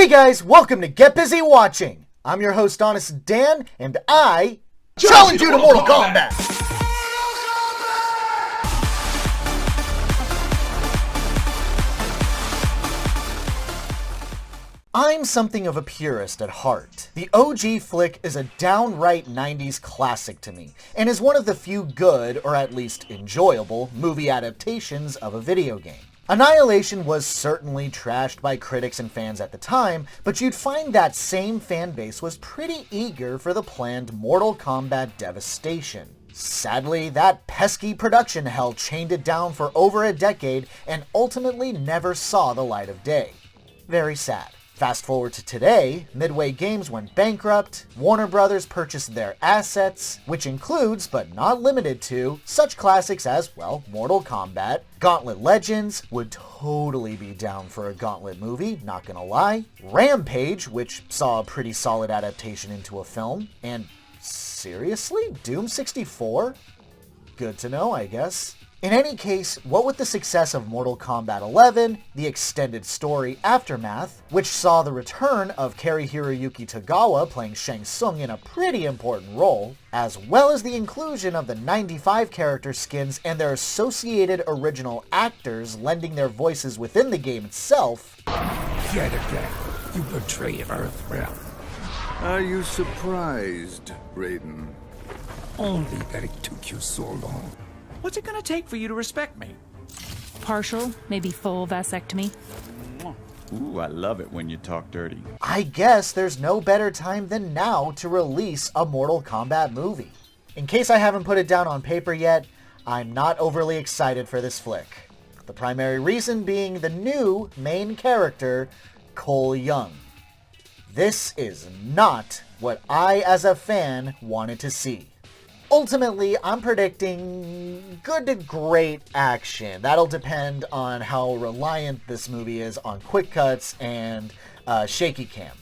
Hey guys, welcome to Get Busy Watching. I'm your host, Honest Dan, and I challenge you to Mortal Kombat! I'm something of a purist at heart. The OG flick is a downright 90s classic to me, and is one of the few good, or at least enjoyable, movie adaptations of a video game. Annihilation was certainly trashed by critics and fans at the time, but you'd find that same fan base was pretty eager for the planned Mortal Kombat devastation. Sadly, that pesky production hell chained it down for over a decade and ultimately never saw the light of day. Very sad. Fast forward to today, Midway Games went bankrupt, Warner Brothers purchased their assets, which includes, but not limited to, such classics as, well, Mortal Kombat, Gauntlet Legends, would totally be down for a Gauntlet movie, not gonna lie, Rampage, which saw a pretty solid adaptation into a film, and seriously, Doom 64? Good to know, I guess. In any case, what with the success of Mortal Kombat 11, the extended story Aftermath, which saw the return of Cary Hiroyuki Tagawa playing Shang Tsung in a pretty important role, as well as the inclusion of the 95 character skins and their associated original actors lending their voices within the game itself. Yet again, you betray Earthrealm. Are you surprised, Raiden? Only that it took you so long. What's it gonna take for you to respect me? Partial, maybe full vasectomy. Ooh, I love it when you talk dirty. I guess there's no better time than now to release a Mortal Kombat movie. In case I haven't put it down on paper yet, I'm not overly excited for this flick. The primary reason being the new main character, Cole Young. This is not what I, as a fan, wanted to see. Ultimately, I'm predicting good to great action. That'll depend on how reliant this movie is on quick cuts and shaky cam.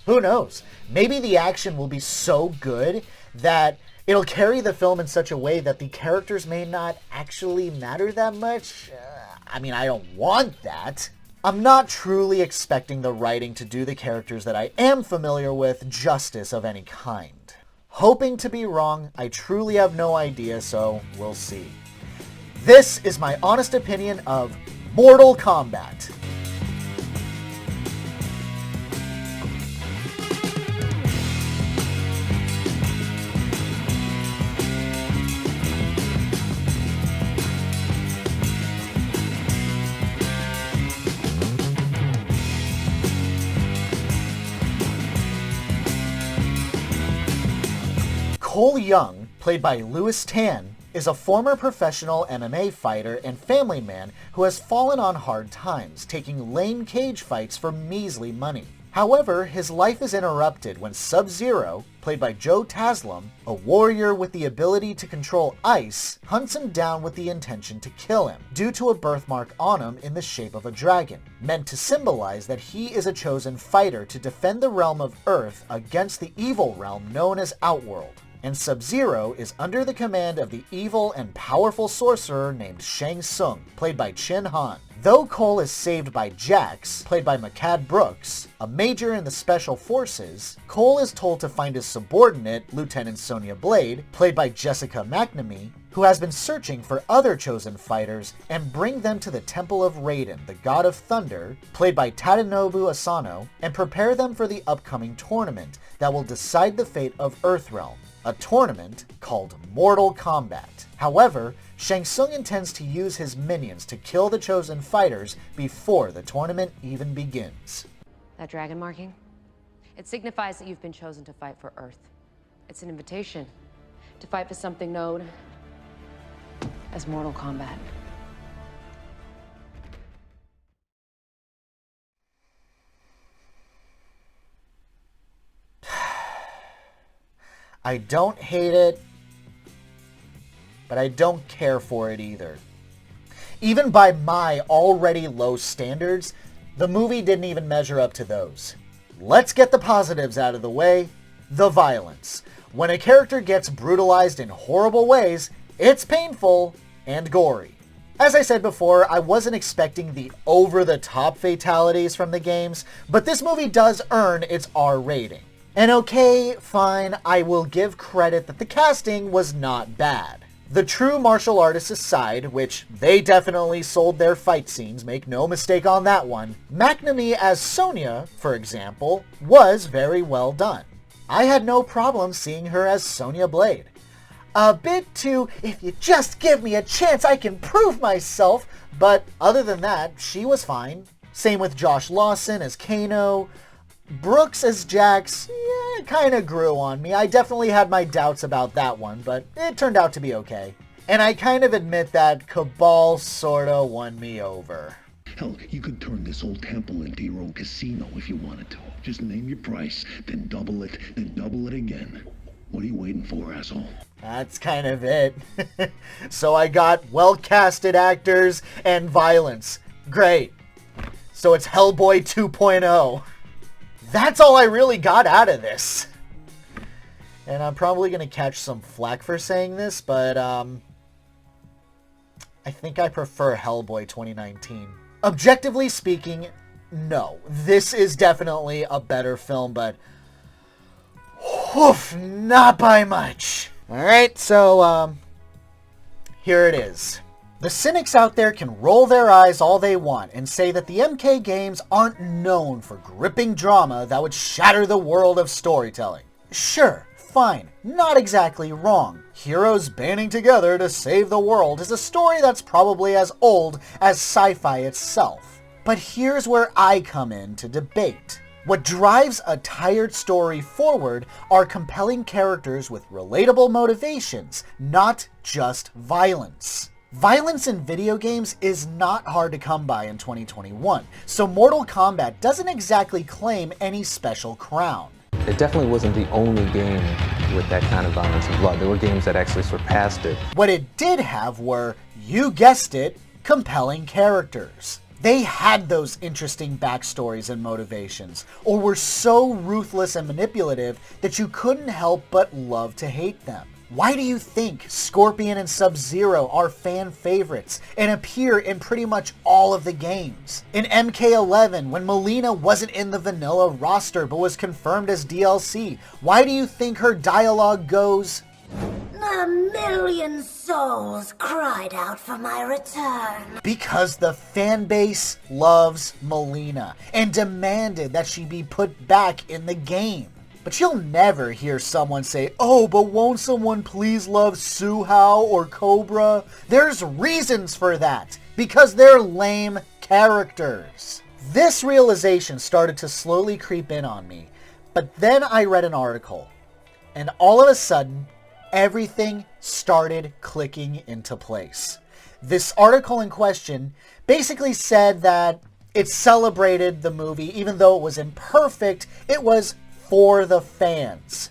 Who knows? Maybe the action will be so good that it'll carry the film in such a way that the characters may not actually matter that much. I don't want that. I'm not truly expecting the writing to do the characters that I am familiar with justice of any kind. Hoping to be wrong, I truly have no idea, so we'll see. This is my honest opinion of Mortal Kombat. Cole Young, played by Louis Tan, is a former professional MMA fighter and family man who has fallen on hard times, taking lame cage fights for measly money. However, his life is interrupted when Sub-Zero, played by Joe Taslim, a warrior with the ability to control ice, hunts him down with the intention to kill him, due to a birthmark on him in the shape of a dragon, meant to symbolize that he is a chosen fighter to defend the realm of Earth against the evil realm known as Outworld. And Sub-Zero is under the command of the evil and powerful sorcerer named Shang Tsung, played by Chin Han. Though Cole is saved by Jax, played by Makad Brooks, a major in the Special Forces, Cole is told to find his subordinate, Lieutenant Sonya Blade, played by Jessica McNamee, who has been searching for other chosen fighters, and bring them to the Temple of Raiden, the God of Thunder, played by Tadanobu Asano, and prepare them for the upcoming tournament that will decide the fate of Earthrealm. A tournament called Mortal Kombat. However, Shang Tsung intends to use his minions to kill the chosen fighters before the tournament even begins. That dragon marking? It signifies that you've been chosen to fight for Earth. It's an invitation to fight for something known as Mortal Kombat. I don't hate it, but I don't care for it either. Even by my already low standards, the movie didn't even measure up to those. Let's get the positives out of the way. The violence. When a character gets brutalized in horrible ways, it's painful and gory. As I said before, I wasn't expecting the over-the-top fatalities from the games, but this movie does earn its R rating. And okay, fine, I will give credit that the casting was not bad. The true martial artists aside, which they definitely sold their fight scenes, make no mistake on that one, McNamee as Sonya, for example, was very well done. I had no problem seeing her as Sonya Blade. A bit too, if you just give me a chance I can prove myself, but other than that, she was fine. Same with Josh Lawson as Kano. Brooks as Jax, yeah, kinda grew on me. I definitely had my doubts about that one, but it turned out to be okay. And I kind of admit that Cabal sorta won me over. Hell, you could turn this whole temple into your own casino if you wanted to. Just name your price, then double it again. What are you waiting for, asshole? That's kind of it. So I got well-casted actors and violence. Great. So it's Hellboy 2.0. That's all I really got out of this. And I'm probably going to catch some flack for saying this, but I think I prefer Hellboy 2019. Objectively speaking, no. This is definitely a better film, but woof, not by much. Alright, so here it is. The cynics out there can roll their eyes all they want and say that the MK games aren't known for gripping drama that would shatter the world of storytelling. Sure, fine, not exactly wrong. Heroes banding together to save the world is a story that's probably as old as sci-fi itself. But here's where I come in to debate. What drives a tired story forward are compelling characters with relatable motivations, not just violence. Violence in video games is not hard to come by in 2021, so Mortal Kombat doesn't exactly claim any special crown. It definitely wasn't the only game with that kind of violence and blood. There were games that actually surpassed it. What it did have were, you guessed it, compelling characters. They had those interesting backstories and motivations, or were so ruthless and manipulative that you couldn't help but love to hate them. Why do you think Scorpion and Sub-Zero are fan favorites and appear in pretty much all of the games? In MK11, when Melina wasn't in the vanilla roster but was confirmed as DLC, why do you think her dialogue goes, "A million souls cried out for my return"? Because the fan base loves Melina and demanded that she be put back in the game. But you'll never hear someone say, "Oh, but won't someone please love Suhao or Cobra?" There's reasons for that, because they're lame characters. This realization started to slowly creep in on me, but then I read an article, and all of a sudden, everything started clicking into place. This article in question basically said that it celebrated the movie, even though it was imperfect, it was for the fans.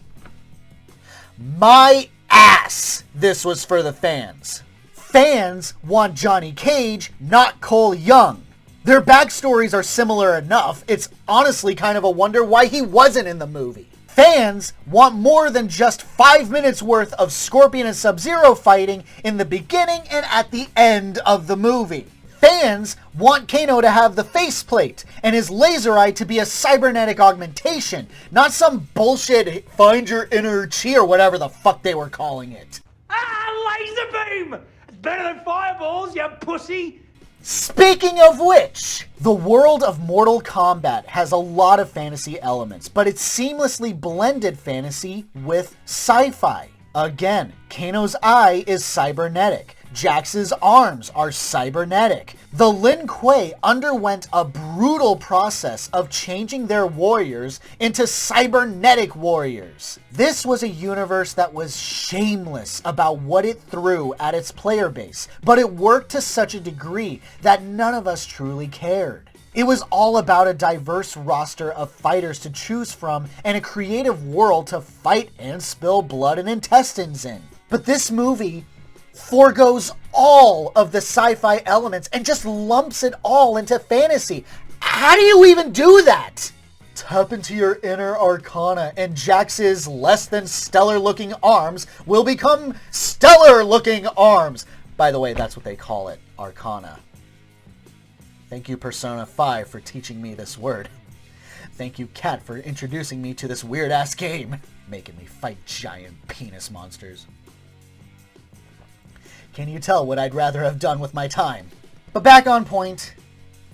My ass, this was for the fans. Fans want Johnny Cage, not Cole Young. Their backstories are similar enough, it's honestly kind of a wonder why he wasn't in the movie. Fans want more than just 5 minutes worth of Scorpion and Sub-Zero fighting in the beginning and at the end of the movie. Fans want Kano to have the faceplate and his laser eye to be a cybernetic augmentation, not some bullshit find your inner chi or whatever the fuck they were calling it. Ah, laser beam! It's better than fireballs, you pussy! Speaking of which, the world of Mortal Kombat has a lot of fantasy elements, but it's seamlessly blended fantasy with sci-fi. Again, Kano's eye is cybernetic. Jax's arms are cybernetic. The Lin Kuei underwent a brutal process of changing their warriors into cybernetic warriors. This was a universe that was shameless about what it threw at its player base, but it worked to such a degree that none of us truly cared. It was all about a diverse roster of fighters to choose from and a creative world to fight and spill blood and intestines in. But this movie forgoes all of the sci-fi elements and just lumps it all into fantasy. How do you even do that? Tap into your inner arcana and Jax's less than stellar looking arms will become stellar looking arms. By the way, that's what they call it. Arcana. Thank you, Persona 5, for teaching me this word. Thank you, Cat, for introducing me to this weird-ass game, making me fight giant penis monsters. Can you tell what I'd rather have done with my time? But back on point,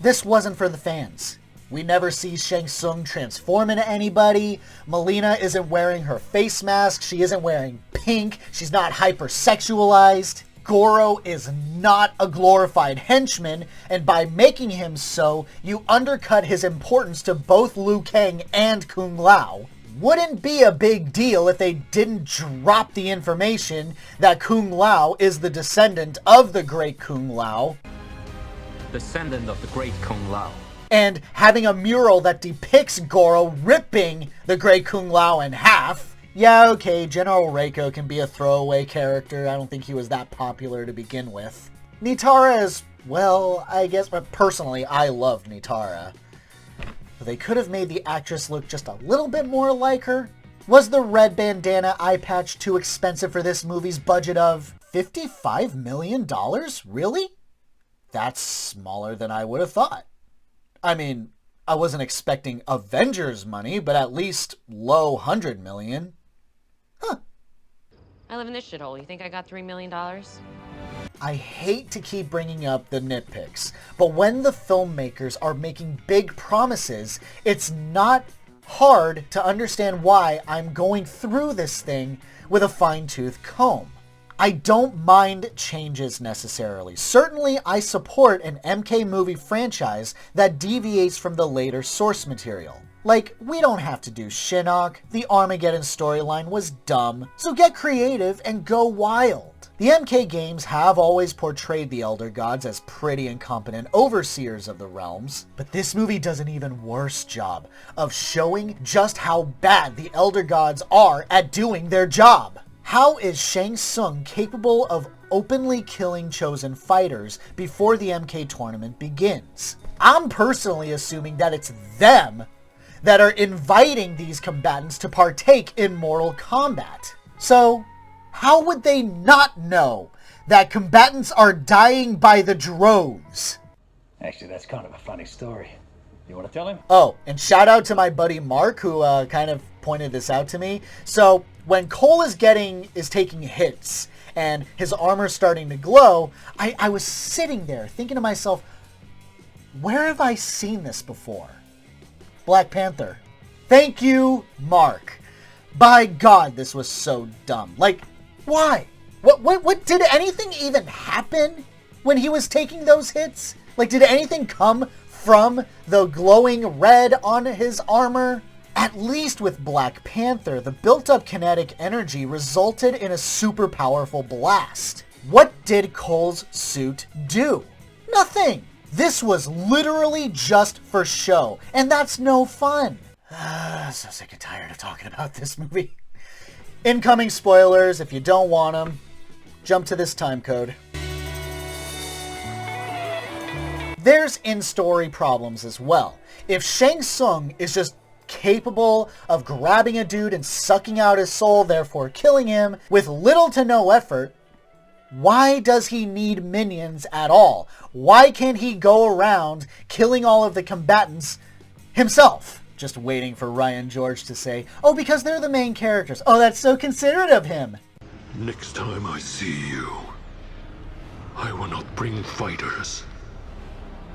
this wasn't for the fans. We never see Shang Tsung transform into anybody. Melina isn't wearing her face mask. She isn't wearing pink. She's not hypersexualized. Goro is not a glorified henchman, and by making him so, you undercut his importance to both Liu Kang and Kung Lao. Wouldn't be a big deal if they didn't drop the information that Kung Lao is the descendant of the great Kung Lao. Descendant of the great Kung Lao. And having a mural that depicts Goro ripping the great Kung Lao in half. Yeah, okay, General Reiko can be a throwaway character. I don't think he was that popular to begin with. Nitara is, well, I guess, but personally, I loved Nitara. But they could have made the actress look just a little bit more like her. Was the red bandana eye patch too expensive for this movie's budget of $55 million? Really? That's smaller than I would have thought. I mean, I wasn't expecting Avengers money, but at least low 100 million. Huh. I live in this shithole. You think I got $3 million? I hate to keep bringing up the nitpicks, but when the filmmakers are making big promises, it's not hard to understand why I'm going through this thing with a fine-tooth comb. I don't mind changes necessarily. Certainly, I support an MK movie franchise that deviates from the later source material. Like, we don't have to do Shinnok, the Armageddon storyline was dumb, so get creative and go wild. The MK games have always portrayed the Elder Gods as pretty incompetent overseers of the realms, but this movie does an even worse job of showing just how bad the Elder Gods are at doing their job. How is Shang Tsung capable of openly killing chosen fighters before the MK tournament begins? I'm personally assuming that it's them that are inviting these combatants to partake in Mortal Kombat. So, how would they not know that combatants are dying by the droves? Actually, that's kind of a funny story. You want to tell him? Oh, and shout out to my buddy Mark, who kind of pointed this out to me. So, when Cole is taking hits and his armor's starting to glow, I was sitting there thinking to myself, where have I seen this before? Black Panther. Thank you, Mark. By God, this was so dumb. Like, why? What did anything even happen when he was taking those hits? Like, did anything come from the glowing red on his armor? At least with Black Panther, the built-up kinetic energy resulted in a super powerful blast. What did Cole's suit do? Nothing. This was literally just for show, and that's no fun. So sick and tired of talking about this movie. Incoming spoilers. If you don't want them, jump to this time code. There's in-story problems as well. If Shang Tsung is just capable of grabbing a dude and sucking out his soul, therefore killing him, with little to no effort, why does he need minions at all? Why can't he go around killing all of the combatants himself? Just waiting for Ryan George to say, oh, because they're the main characters. Oh, that's so considerate of him. Next time I see you, I will not bring fighters.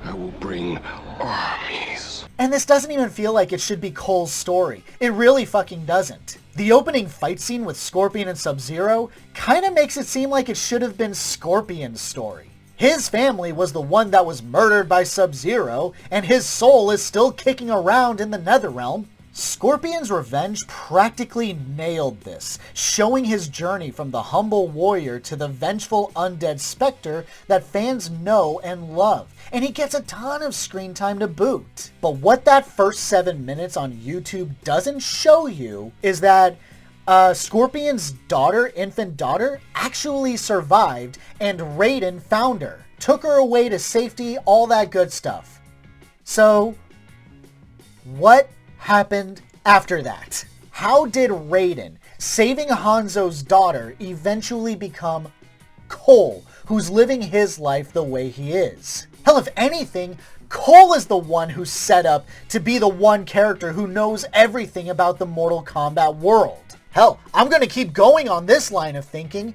I will bring armies. And this doesn't even feel like it should be Cole's story. It really fucking doesn't. The opening fight scene with Scorpion and Sub-Zero kind of makes it seem like it should have been Scorpion's story. His family was the one that was murdered by Sub-Zero, and his soul is still kicking around in the Netherrealm. Scorpion's revenge practically nailed this, showing his journey from the humble warrior to the vengeful undead specter that fans know and love. And he gets a ton of screen time to boot. But what that first 7 minutes on YouTube doesn't show you is that Scorpion's daughter, infant daughter, actually survived, and Raiden found her, took her away to safety, all that good stuff. So, what happened after that? How did Raiden, saving Hanzo's daughter, eventually become Cole, who's living his life the way he is. Hell, if anything, Cole is the one who's set up to be the one character who knows everything about the Mortal Kombat world. Hell, I'm going to keep going on this line of thinking.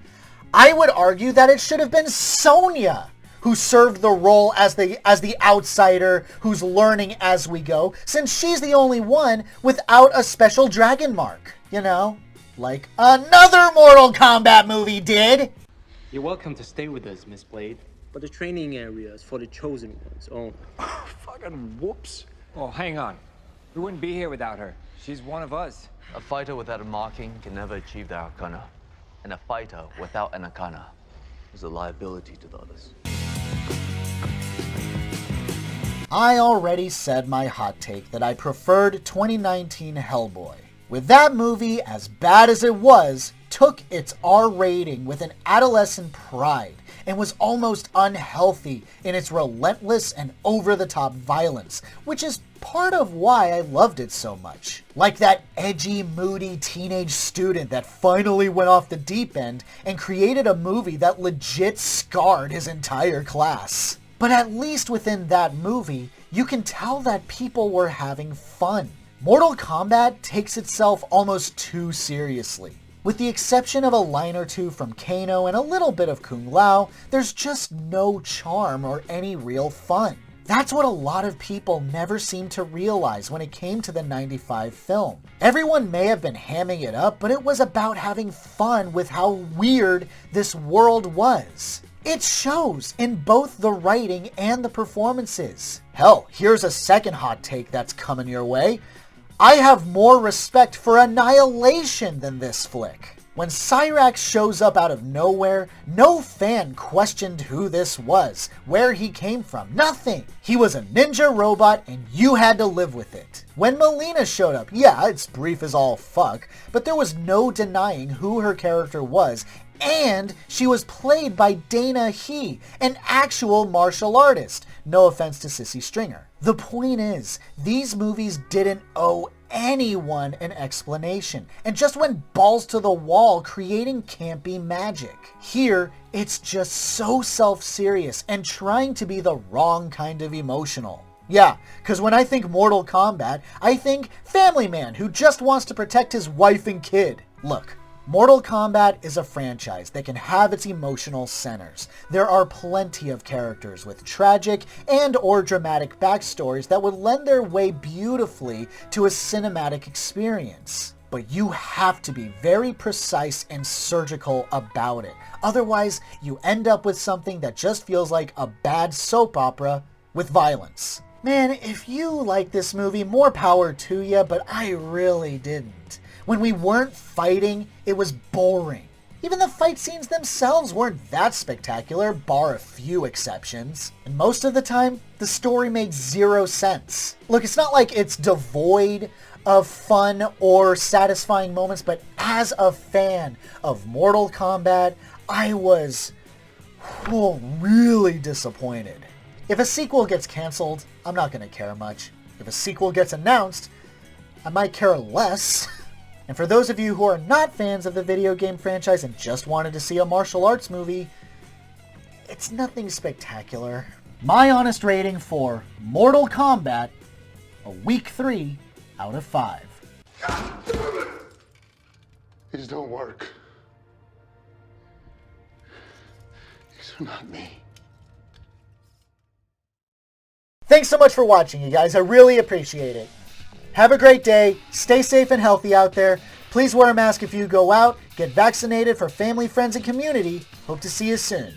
I would argue that it should have been Sonya who served the role as the outsider who's learning as we go, since she's the only one without a special dragon mark. You know, like another Mortal Kombat movie did. You're welcome to stay with us, Miss Blade, but the training area is for the chosen ones only. Fucking whoops. Oh, hang on. We wouldn't be here without her. She's one of us. A fighter without a marking can never achieve the Arcana. And a fighter without an Arcana is a liability to the others. I already said my hot take that I preferred 2019 Hellboy. With that movie, as bad as it was, took its R rating with an adolescent pride and was almost unhealthy in its relentless and over-the-top violence, which is part of why I loved it so much. Like that edgy, moody teenage student that finally went off the deep end and created a movie that legit scarred his entire class. But at least within that movie, you can tell that people were having fun. Mortal Kombat takes itself almost too seriously. With the exception of a line or two from Kano and a little bit of Kung Lao, there's just no charm or any real fun. That's what a lot of people never seemed to realize when it came to the '95 film. Everyone may have been hamming it up, but it was about having fun with how weird this world was. It shows in both the writing and the performances. Hell, here's a second hot take that's coming your way. I have more respect for Annihilation than this flick. When Cyrax shows up out of nowhere, no fan questioned who this was, where he came from, nothing. He was a ninja robot and you had to live with it. When Melina showed up, yeah, it's brief as all fuck, but there was no denying who her character was, and she was played by Dana He, an actual martial artist. No offense to Sissy Stringer. The point is, these movies didn't owe anyone an explanation and just went balls to the wall creating campy magic. Here, it's just so self-serious and trying to be the wrong kind of emotional. Yeah, because when I think Mortal Kombat, I think family man who just wants to protect his wife and kid. Look, Mortal Kombat is a franchise that can have its emotional centers. There are plenty of characters with tragic and or dramatic backstories that would lend their way beautifully to a cinematic experience. But you have to be very precise and surgical about it. Otherwise, you end up with something that just feels like a bad soap opera with violence. Man, if you like this movie, more power to you, but I really didn't. When we weren't fighting, it was boring. Even the fight scenes themselves weren't that spectacular, bar a few exceptions. And most of the time, the story made zero sense. Look, it's not like it's devoid of fun or satisfying moments, but as a fan of Mortal Kombat, I was really disappointed. If a sequel gets canceled, I'm not going to care much. If a sequel gets announced, I might care less. And for those of you who are not fans of the video game franchise and just wanted to see a martial arts movie, it's nothing spectacular. My honest rating for Mortal Kombat, a weak 3 out of 5. God damn it! These don't work. These are not me. Thanks so much for watching, you guys. I really appreciate it. Have a great day. Stay safe and healthy out there. Please wear a mask if you go out. Get vaccinated for family, friends, and community. Hope to see you soon.